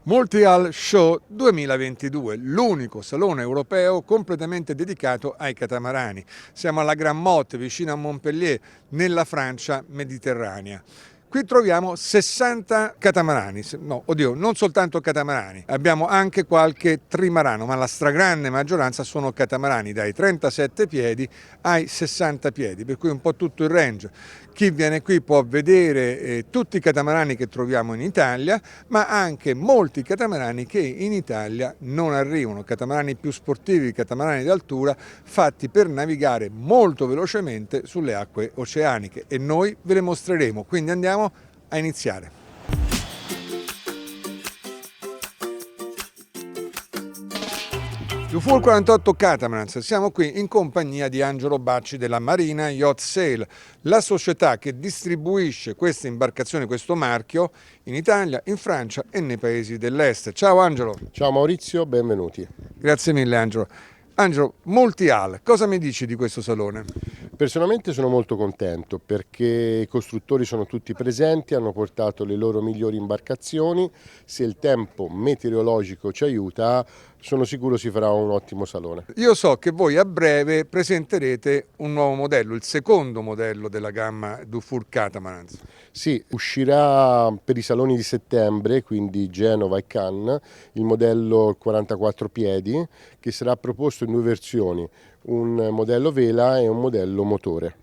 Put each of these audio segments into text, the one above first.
Multi-Hull Show 2022, l'unico salone europeo completamente dedicato ai catamarani. Siamo alla Grand Motte, vicino a Montpellier, nella Francia mediterranea. Qui troviamo 60 catamarani, no, oddio, non soltanto catamarani, abbiamo anche qualche trimarano, ma la stragrande maggioranza sono catamarani dai 37 piedi ai 60 piedi, per cui un po' tutto il range. Chi viene qui può vedere tutti i catamarani che troviamo in Italia, ma anche molti catamarani che in Italia non arrivano, catamarani più sportivi, catamarani d'altura, fatti per navigare molto velocemente sulle acque oceaniche, e noi ve le mostreremo, quindi andiamo a iniziare. Dufour 48 Catamarans, siamo qui in compagnia di Angelo Bacci della Marina Yacht Sale, la società che distribuisce queste imbarcazioni, questo marchio, in Italia, in Francia e nei paesi dell'est. Ciao Angelo. Ciao Maurizio, benvenuti. Grazie mille Angelo. Angelo, Multi-Hull, cosa mi dici di questo salone? Personalmente sono molto contento perché i costruttori sono tutti presenti, hanno portato le loro migliori imbarcazioni. Se il tempo meteorologico ci aiuta, sono sicuro si farà un ottimo salone. Io so che voi a breve presenterete un nuovo modello, il secondo modello della gamma Dufour Catamarans. Sì, uscirà per i saloni di settembre, quindi Genova e Cannes, il modello 44 piedi, che sarà proposto in due versioni, un modello vela e un modello motore.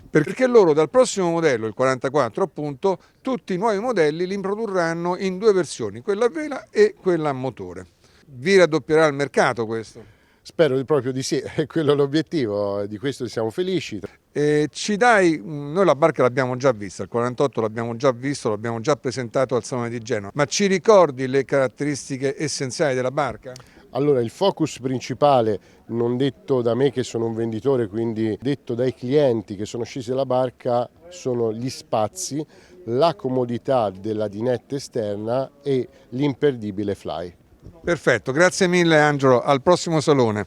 Perché loro dal prossimo modello, il 44 appunto, tutti i nuovi modelli li introdurranno in due versioni, quella a vela e quella a motore. Vi raddoppierà il mercato questo? Spero proprio di sì, è quello l'obiettivo, di questo siamo felici. Noi la barca l'abbiamo già vista, il 48 l'abbiamo già visto, l'abbiamo già presentato al Salone di Genova, ma ci ricordi le caratteristiche essenziali della barca? Allora, il focus principale, non detto da me che sono un venditore, quindi detto dai clienti che sono scesi dalla barca, sono gli spazi, la comodità della dinetta esterna e l'imperdibile fly. Perfetto, grazie mille Angelo, al prossimo salone.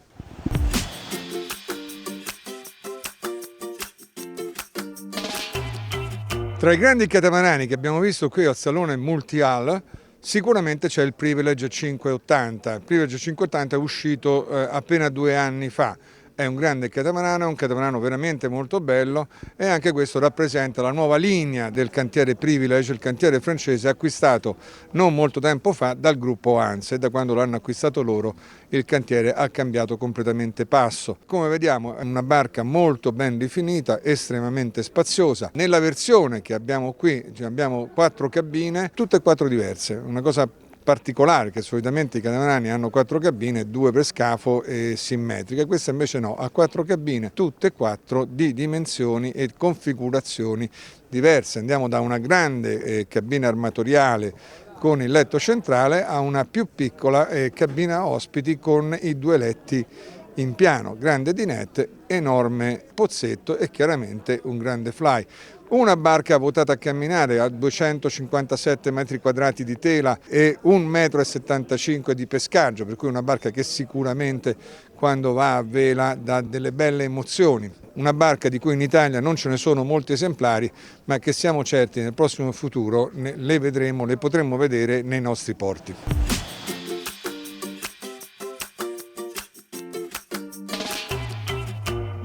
Tra i grandi catamarani che abbiamo visto qui al salone Multi-Hull, sicuramente c'è il Privilege 580. Il Privilege 580 è uscito appena 2 anni fa. È un grande catamarano, è un catamarano veramente molto bello, e anche questo rappresenta la nuova linea del cantiere Privilege, il cantiere francese acquistato non molto tempo fa dal gruppo Hanse, e da quando l'hanno acquistato loro il cantiere ha cambiato completamente passo. Come vediamo è una barca molto ben definita, estremamente spaziosa. Nella versione che abbiamo qui abbiamo 4 cabine, tutte e 4 diverse, una cosa particolare, che solitamente i catamarani hanno 4 cabine, 2 per scafo e simmetriche, questa invece no, ha 4 cabine, tutte e 4 di dimensioni e configurazioni diverse. Andiamo da una grande cabina armatoriale con il letto centrale a una più piccola cabina ospiti con i 2 letti in piano, grande dinette, enorme pozzetto e chiaramente un grande fly. Una barca votata a camminare a 257 metri quadrati di tela e 1,75 m di pescaggio, per cui una barca che sicuramente quando va a vela dà delle belle emozioni. Una barca di cui in Italia non ce ne sono molti esemplari, ma che siamo certi nel prossimo futuro le potremo vedere nei nostri porti.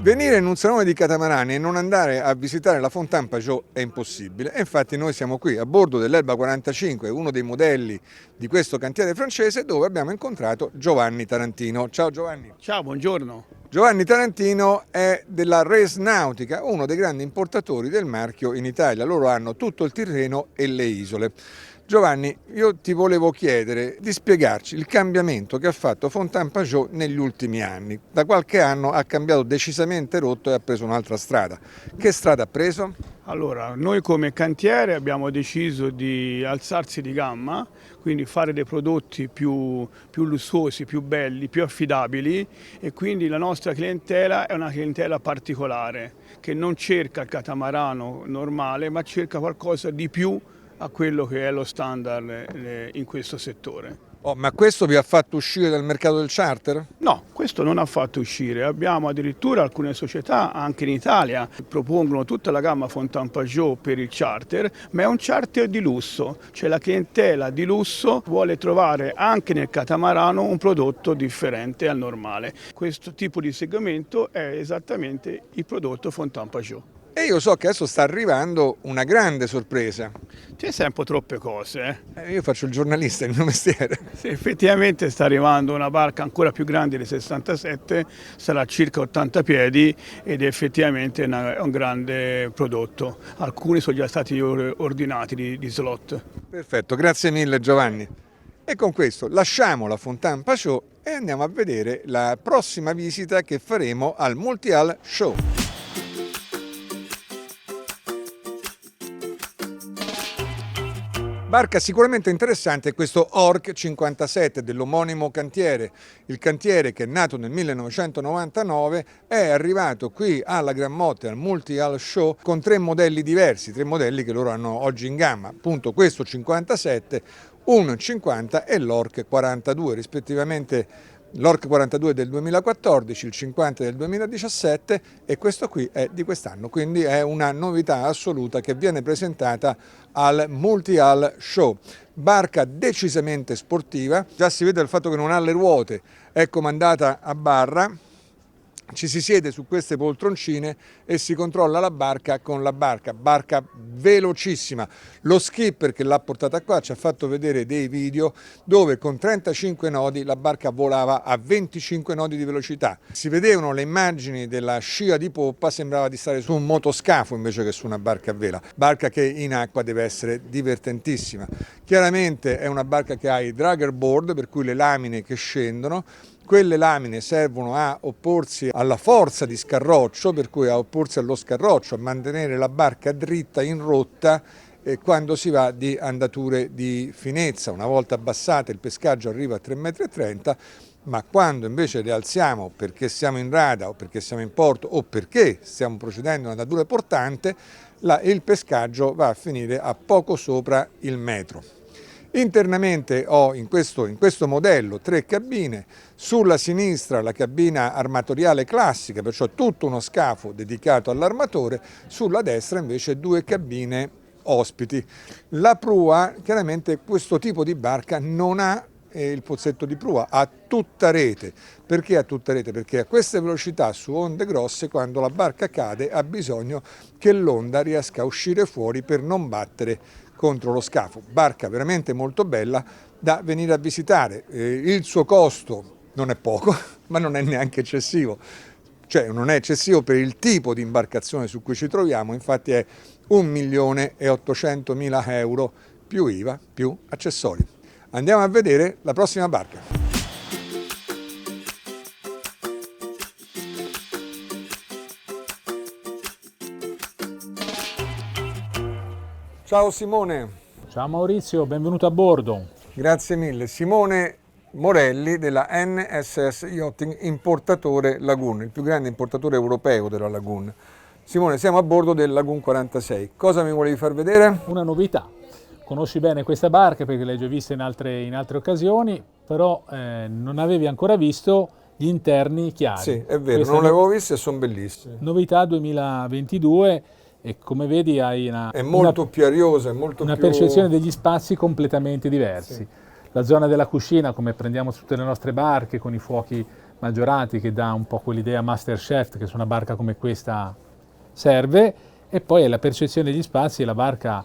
Venire in un salone di catamarani e non andare a visitare la Fontaine Pajot è impossibile, e infatti noi siamo qui a bordo dell'Elba 45, uno dei modelli di questo cantiere francese, dove abbiamo incontrato Giovanni Tarantino. Ciao Giovanni. Ciao, buongiorno. Giovanni Tarantino è della Res Nautica, uno dei grandi importatori del marchio in Italia. Loro hanno tutto il Tirreno e le isole. Giovanni, io ti volevo chiedere di spiegarci il cambiamento che ha fatto Fontaine Pajot negli ultimi anni. Da qualche anno ha cambiato decisamente rotta e ha preso un'altra strada. Che strada ha preso? Allora, noi come cantiere abbiamo deciso di alzarsi di gamma, quindi fare dei prodotti più lussuosi, più belli, più affidabili, e quindi la nostra clientela è una clientela particolare, che non cerca il catamarano normale, ma cerca qualcosa di più a quello che è lo standard in questo settore. Oh, ma questo vi ha fatto uscire dal mercato del charter? No, questo non ha fatto uscire. Abbiamo addirittura alcune società, anche in Italia, che propongono tutta la gamma Fontana Pajot per il charter, ma è un charter di lusso. Cioè la clientela di lusso vuole trovare anche nel catamarano un prodotto differente al normale. Questo tipo di segmento è esattamente il prodotto Fontana Pajot. E io so che adesso sta arrivando una grande sorpresa. C'è sempre troppe cose. Io faccio il giornalista, è il mio mestiere. Sì, effettivamente sta arrivando una barca ancora più grande di 67, sarà circa 80 piedi ed è effettivamente è un grande prodotto. Alcuni sono già stati ordinati di slot. Perfetto, grazie mille Giovanni. E con questo lasciamo la Fontana Pajot e andiamo a vedere la prossima visita che faremo al Multi-Hull Show. Barca sicuramente interessante è questo Ork 57 dell'omonimo cantiere. Il cantiere, che è nato nel 1999, è arrivato qui alla Gran Motte al Multi-Hull Show con 3 modelli diversi, 3 modelli che loro hanno oggi in gamma, appunto questo 57, uno 50 e l'Ork 42, rispettivamente l'Ork 42 del 2014, il 50 del 2017 e questo qui è di quest'anno, quindi è una novità assoluta che viene presentata al Multi-Hull Show. Barca decisamente sportiva, già si vede il fatto che non ha le ruote, è comandata a barra, ci si siede su queste poltroncine e si controlla la barca con la barca velocissima. Lo skipper che l'ha portata qua ci ha fatto vedere dei video dove con 35 nodi la barca volava a 25 nodi di velocità. Si vedevano le immagini della scia di poppa, sembrava di stare su un motoscafo invece che su una barca a vela. Barca che in acqua deve essere divertentissima. Chiaramente è una barca che ha i dragger board, per cui le lamine che scendono. Quelle lamine servono a opporsi alla forza di scarroccio, per cui a opporsi allo scarroccio, a mantenere la barca dritta in rotta quando si va di andature di finezza. Una volta abbassate il pescaggio arriva a 3,30 m, ma quando invece le alziamo perché siamo in rada o perché siamo in porto o perché stiamo procedendo a un'andatura portante, il pescaggio va a finire a poco sopra il metro. Internamente ho in questo modello 3 cabine, sulla sinistra la cabina armatoriale classica, perciò tutto uno scafo dedicato all'armatore, sulla destra invece 2 cabine ospiti. La prua, chiaramente questo tipo di barca non ha il pozzetto di prua, ha tutta rete. Perché a tutta rete? Perché a queste velocità su onde grosse, quando la barca cade, ha bisogno che l'onda riesca a uscire fuori per non battere contro lo scafo. Barca veramente molto bella da venire a visitare. Il suo costo non è poco, ma non è neanche eccessivo. Cioè non è eccessivo per il tipo di imbarcazione su cui ci troviamo, infatti è 1.800.000 euro più IVA più accessori. Andiamo a vedere la prossima barca. Ciao Simone. Ciao Maurizio, benvenuto a bordo. Grazie mille. Simone Morelli della NSS Yachting, importatore Lagoon, il più grande importatore europeo della Lagoon. Simone, siamo a bordo del Lagoon 46. Cosa mi volevi far vedere? Una novità. Conosci bene questa barca perché l'hai già vista in altre occasioni, però non avevi ancora visto gli interni chiari. Sì, è vero, non l'avevo vista e sono bellissimi. Novità 2022. E come vedi hai è molto più ariosa, è molto una più... percezione degli spazi completamente diversi. Sì. La zona della cucina, come prendiamo su tutte le nostre barche, con i fuochi maggiorati, che dà un po' quell'idea Masterchef, che su una barca come questa serve, e poi la percezione degli spazi e la barca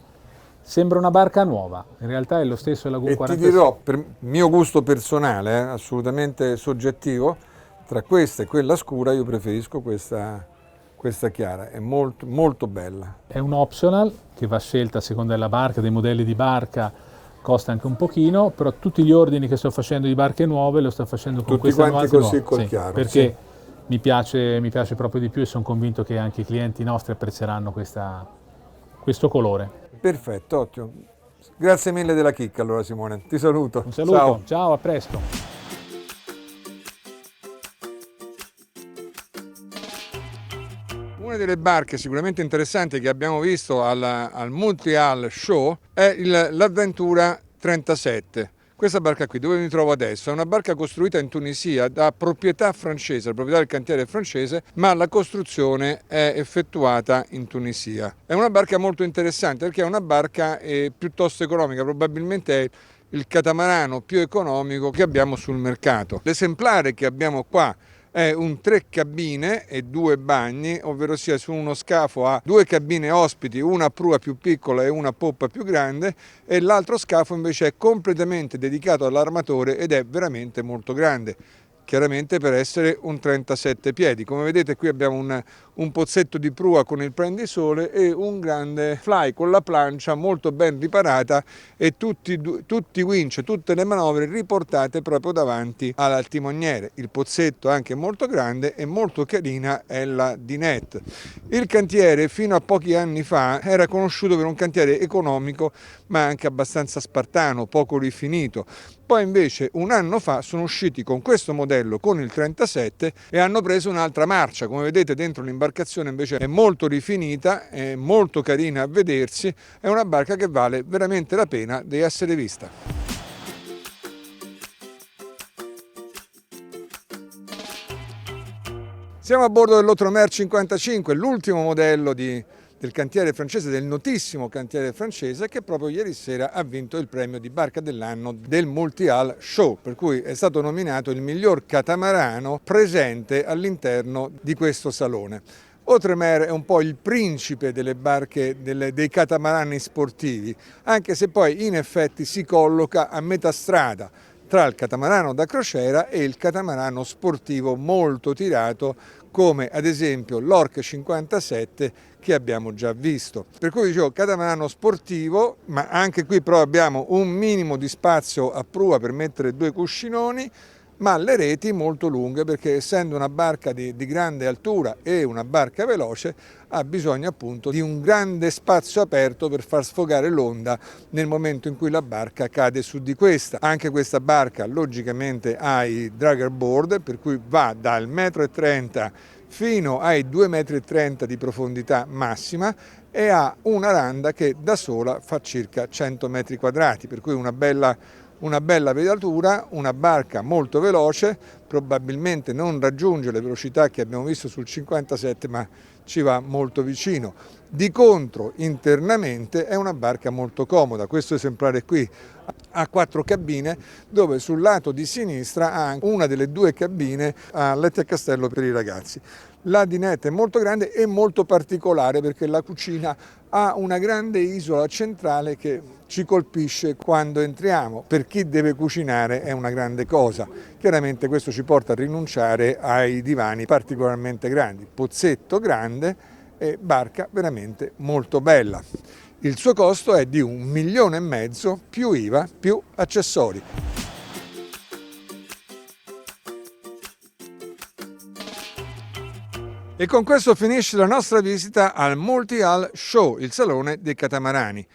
sembra una barca nuova, in realtà è lo stesso Lagoon 46. E ti dirò, per mio gusto personale, assolutamente soggettivo, tra questa e quella scura io preferisco questa chiara, è molto, molto bella. È un optional che va scelta a seconda della barca, dei modelli di barca, costa anche un pochino, però tutti gli ordini che sto facendo di barche nuove lo sto facendo con questa nuova. Tutti quanti così col chiaro. Perché sì. mi piace proprio di più e sono convinto che anche i clienti nostri apprezzeranno questo colore. Perfetto, ottimo. Grazie mille della chicca allora Simone, ti saluto. Un saluto, ciao, a presto. Una delle barche sicuramente interessanti che abbiamo visto al Multi-Hull Show è l'Avventura 37. Questa barca qui, dove mi trovo adesso, è una barca costruita in Tunisia da proprietà francese, la proprietà del cantiere è francese, ma la costruzione è effettuata in Tunisia. È una barca molto interessante perché è una barca piuttosto economica, probabilmente è il catamarano più economico che abbiamo sul mercato. L'esemplare che abbiamo qua è un 3 cabine e 2 bagni, ovvero sia su uno scafo ha 2 cabine ospiti, una a prua più piccola e una a poppa più grande, e l'altro scafo invece è completamente dedicato all'armatore ed è veramente molto grande, chiaramente per essere un 37 piedi. Come vedete qui abbiamo un pozzetto di prua con il prendisole e un grande fly con la plancia molto ben riparata e tutti i winch, tutte le manovre riportate proprio davanti al timoniere. Il pozzetto è anche molto grande e molto carina è la dinette. Il cantiere fino a pochi anni fa era conosciuto per un cantiere economico ma anche abbastanza spartano, poco rifinito. Poi invece un anno fa sono usciti con questo modello, con il 37, e hanno preso un'altra marcia. Come vedete dentro l'imbarcazione invece è molto rifinita, è molto carina a vedersi, è una barca che vale veramente la pena di essere vista. Siamo a bordo dell'Outremer 55, l'ultimo modello del cantiere francese, del notissimo cantiere francese, che proprio ieri sera ha vinto il premio di barca dell'anno del Multi-Hull Show, per cui è stato nominato il miglior catamarano presente all'interno di questo salone. Outremer è un po' il principe delle barche, dei catamarani sportivi, anche se poi in effetti si colloca a metà strada tra il catamarano da crociera e il catamarano sportivo molto tirato, come ad esempio l'Ork 57 che abbiamo già visto. Per cui dicevo catamarano sportivo, ma anche qui però abbiamo un minimo di spazio a prua per mettere 2 cuscinoni, ma le reti molto lunghe, perché essendo una barca di grande altura e una barca veloce ha bisogno appunto di un grande spazio aperto per far sfogare l'onda nel momento in cui la barca cade su di questa. Anche questa barca logicamente ha i dragger board, per cui va dal 1,30 m fino ai 2,30 m di profondità massima e ha una randa che da sola fa circa 100 metri quadrati, per cui una bella vedatura, una barca molto veloce, probabilmente non raggiunge le velocità che abbiamo visto sul 57, ma ci va molto vicino. Di contro, internamente è una barca molto comoda. Questo esemplare qui ha 4 cabine, dove sul lato di sinistra ha una delle 2 cabine a letti a castello per i ragazzi. La dinette è molto grande e molto particolare perché la cucina ha una grande isola centrale che ci colpisce quando entriamo. Per chi deve cucinare è una grande cosa. Chiaramente questo ci porta a rinunciare ai divani particolarmente grandi. Pozzetto grande e barca veramente molto bella. Il suo costo è di 1,5 milioni più IVA più accessori. E con questo finisce la nostra visita al Multi-Hull Show, il salone dei catamarani.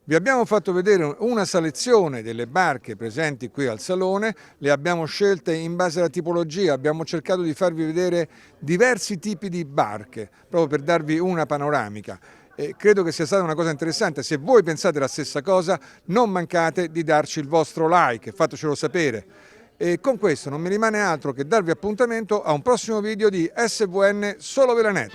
Vi abbiamo fatto vedere una selezione delle barche presenti qui al salone, le abbiamo scelte in base alla tipologia, abbiamo cercato di farvi vedere diversi tipi di barche, proprio per darvi una panoramica. E credo che sia stata una cosa interessante. Se voi pensate la stessa cosa, non mancate di darci il vostro like, fatecelo sapere. E con questo non mi rimane altro che darvi appuntamento a un prossimo video di SVN Solo Velanet.